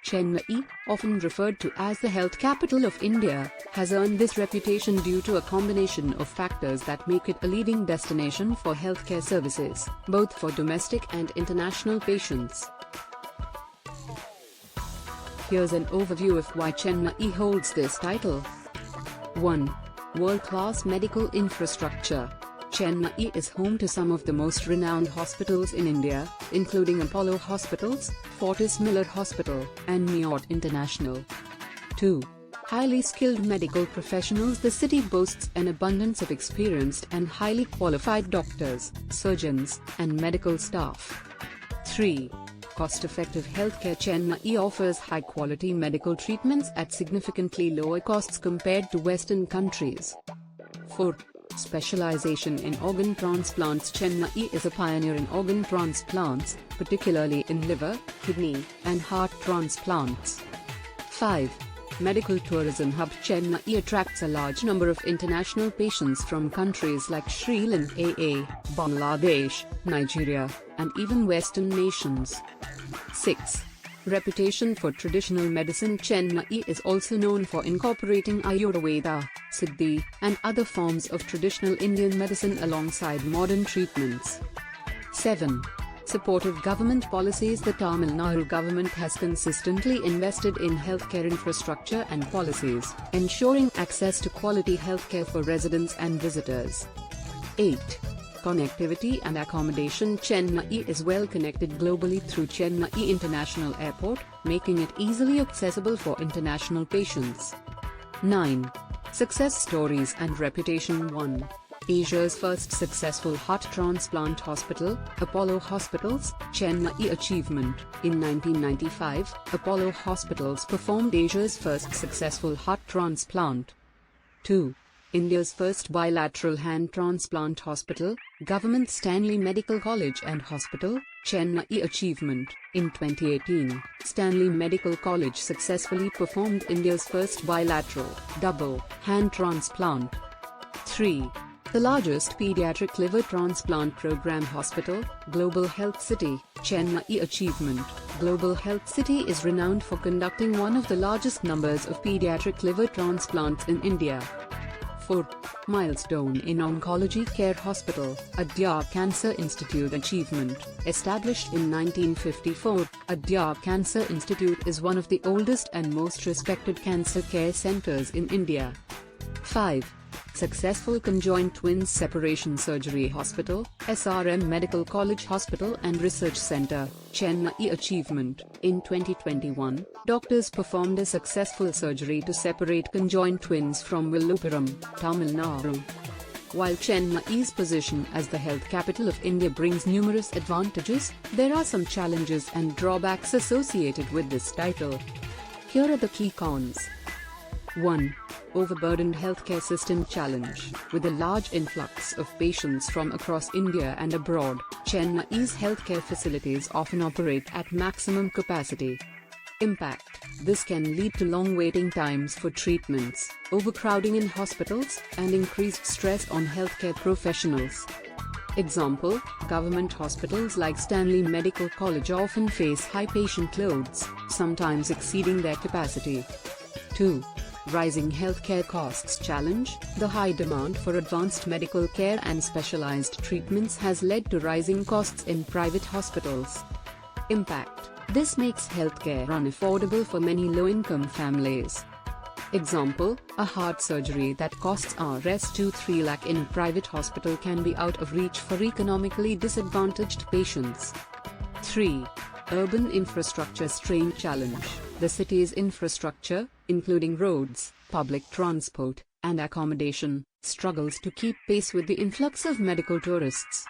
Chennai, often referred to as the health capital of India, has earned this reputation due to a combination of factors that make it a leading destination for healthcare services, both for domestic and international patients. Here's an overview of why Chennai holds this title. 1. World-class medical infrastructure. Chennai is home to some of the most renowned hospitals in India, including Apollo Hospitals, Fortis Miller Hospital, and Marriott International. 2. Highly skilled medical professionals. The city boasts an abundance of experienced and highly qualified doctors, surgeons, and medical staff. 3. Cost-effective healthcare. Chennai offers high-quality medical treatments at significantly lower costs compared to Western countries. 4. Specialization in organ transplants. Chennai is a pioneer in organ transplants, particularly in liver, kidney, and heart transplants. 5. Medical tourism hub. Chennai attracts a large number of international patients from countries like Sri Lanka, Bangladesh, Nigeria, and even Western nations. 6. Reputation for traditional medicine. Chennai is also known for incorporating Ayurveda, Siddhi, and other forms of traditional Indian medicine alongside modern treatments. 7. Supportive government policies. The Tamil Nadu government has consistently invested in healthcare infrastructure and policies, ensuring access to quality healthcare for residents and visitors. 8. Connectivity and accommodation. Chennai is well connected globally through Chennai International Airport, making it easily accessible for international patients. 9. Success stories and reputation. 1. Asia's first successful heart transplant hospital, Apollo Hospitals, Chennai. Achievement. In 1995, Apollo Hospitals performed Asia's first successful heart transplant. 2. India's first bilateral hand transplant hospital, Government Stanley Medical College and Hospital, Chennai. Achievement. In 2018, Stanley Medical College successfully performed India's first bilateral, double, hand transplant. 3. The largest pediatric liver transplant program hospital, Global Health City, Chennai. Achievement. Global Health City is renowned for conducting one of the largest numbers of pediatric liver transplants in India. 4. Milestone in Oncology Care Hospital, Adya Cancer Institute. Achievement. Established in 1954, Adya Cancer Institute is one of the oldest and most respected cancer care centers in India. 5. Successful Conjoined Twins Separation Surgery Hospital, SRM Medical College Hospital and Research Center, Chennai. Achievement. In 2021, doctors performed a successful surgery to separate conjoined twins from Villupuram, Tamil Nadu. While Chennai's position as the health capital of India brings numerous advantages, there are some challenges and drawbacks associated with this title. Here are the key cons. 1. Overburdened healthcare system. Challenge. With a large influx of patients from across India and abroad, Chennai's healthcare facilities often operate at maximum capacity. Impact. This can lead to long waiting times for treatments, overcrowding in hospitals, and increased stress on healthcare professionals. Example, government hospitals like Stanley Medical College often face high patient loads, sometimes exceeding their capacity. 2. Rising healthcare costs. Challenge. The high demand for advanced medical care and specialized treatments has led to rising costs in private hospitals. Impact. This makes healthcare unaffordable for many low-income families. Example, a heart surgery that costs Rs 2-3 lakh in a private hospital can be out of reach for economically disadvantaged patients. 3. Urban infrastructure strain. Challenge. The city's infrastructure, including roads, public transport, and accommodation, struggles to keep pace with the influx of medical tourists.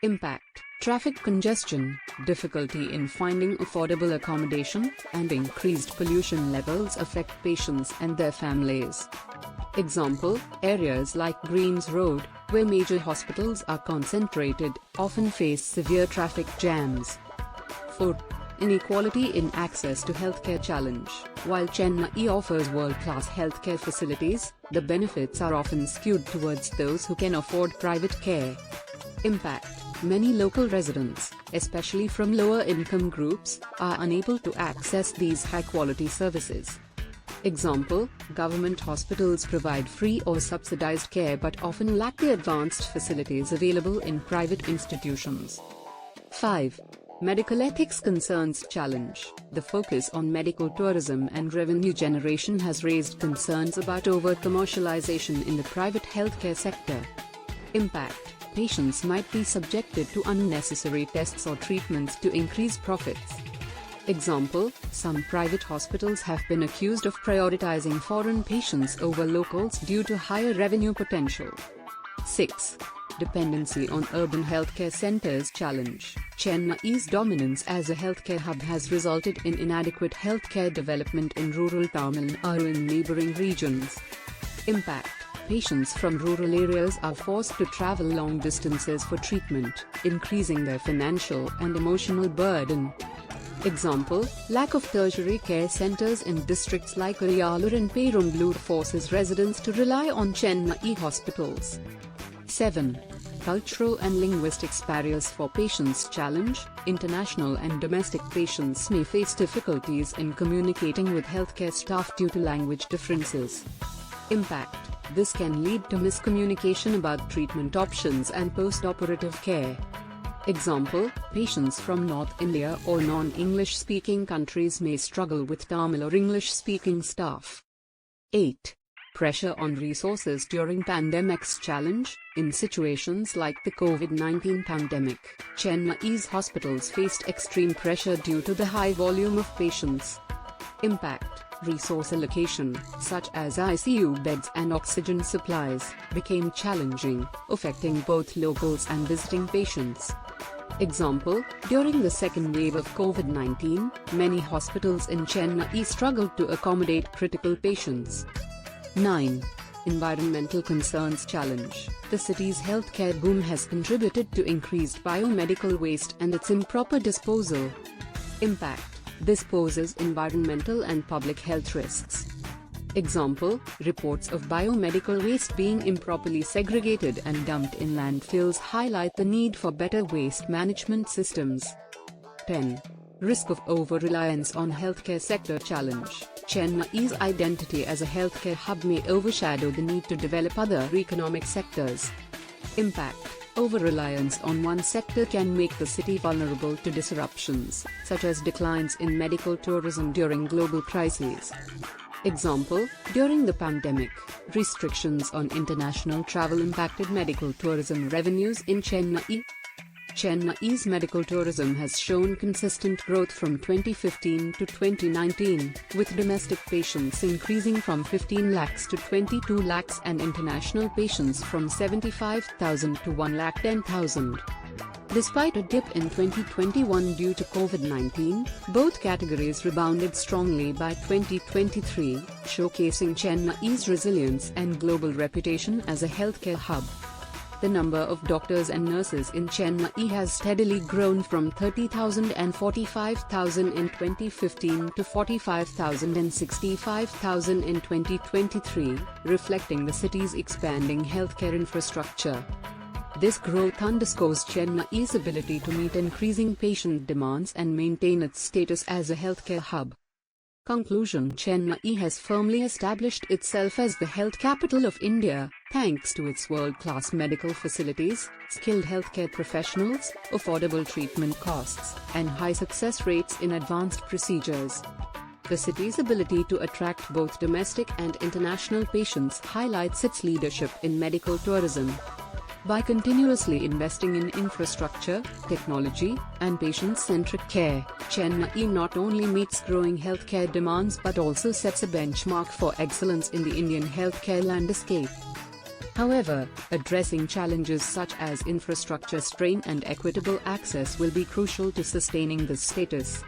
Impact. Traffic congestion, difficulty in finding affordable accommodation, and increased pollution levels affect patients and their families. Example, areas like Greens Road, where major hospitals are concentrated, often face severe traffic jams. 4. Inequality in access to healthcare. Challenge. While Chennai offers world-class healthcare facilities, the benefits are often skewed towards those who can afford private care. Impact. Many local residents, especially from lower income groups, are unable to access these high-quality services. Example, government hospitals provide free or subsidized care but often lack the advanced facilities available in private institutions. 5. Medical ethics concerns challenge. The focus on medical tourism and revenue generation has raised concerns about over-commercialization in the private healthcare sector. Impact. Patients might be subjected to unnecessary tests or treatments to increase profits. Example, some private hospitals have been accused of prioritizing foreign patients over locals due to higher revenue potential. 6. Dependency on urban healthcare centers challenge. Chennai's dominance as a healthcare hub has resulted in inadequate healthcare development in rural Tamil Nadu and neighboring regions. Impact. Patients from rural areas are forced to travel long distances for treatment, increasing their financial and emotional burden. Example, lack of tertiary care centers in districts like Ariyalur and Perumbalur forces residents to rely on Chennai hospitals. 7. Cultural and linguistics barriers for patients challenge. International and domestic patients may face difficulties in communicating with healthcare staff due to language differences. Impact. This can lead to miscommunication about treatment options and post-operative care. Example, patients from North India or non-English speaking countries may struggle with Tamil or English-speaking staff. 8. Pressure on resources during pandemics challenge. In situations like the COVID-19 pandemic, Chennai's hospitals faced extreme pressure due to the high volume of patients. Impact. Resource allocation, such as ICU beds and oxygen supplies, became challenging, affecting both locals and visiting patients. Example, during the second wave of COVID-19, many hospitals in Chennai struggled to accommodate critical patients. 9. Environmental concerns challenge. The city's healthcare boom has contributed to increased biomedical waste and its improper disposal. Impact. This poses environmental and public health risks. Example, reports of biomedical waste being improperly segregated and dumped in landfills highlight the need for better waste management systems. 10. Risk of over-reliance on healthcare sector challenge. Chennai's identity as a healthcare hub may overshadow the need to develop other economic sectors. Impact. Over-reliance on one sector can make the city vulnerable to disruptions, such as declines in medical tourism during global crises. Example, during the pandemic, restrictions on international travel impacted medical tourism revenues in Chennai. Chennai's medical tourism has shown consistent growth from 2015 to 2019, with domestic patients increasing from 15 lakhs to 22 lakhs and international patients from 75,000 to 1,10,000. Despite a dip in 2021 due to COVID-19, both categories rebounded strongly by 2023, showcasing Chennai's resilience and global reputation as a healthcare hub. The number of doctors and nurses in Chennai has steadily grown from 30,000 and 45,000 in 2015 to 45,000 and 65,000 in 2023, reflecting the city's expanding healthcare infrastructure. This growth underscores Chennai's ability to meet increasing patient demands and maintain its status as a healthcare hub. Conclusion: Chennai has firmly established itself as the health capital of India, thanks to its world-class medical facilities, skilled healthcare professionals, affordable treatment costs, and high success rates in advanced procedures. The city's ability to attract both domestic and international patients highlights its leadership in medical tourism. By continuously investing in infrastructure, technology, and patient-centric care, Chennai not only meets growing healthcare demands but also sets a benchmark for excellence in the Indian healthcare landscape. However, addressing challenges such as infrastructure strain and equitable access will be crucial to sustaining this status.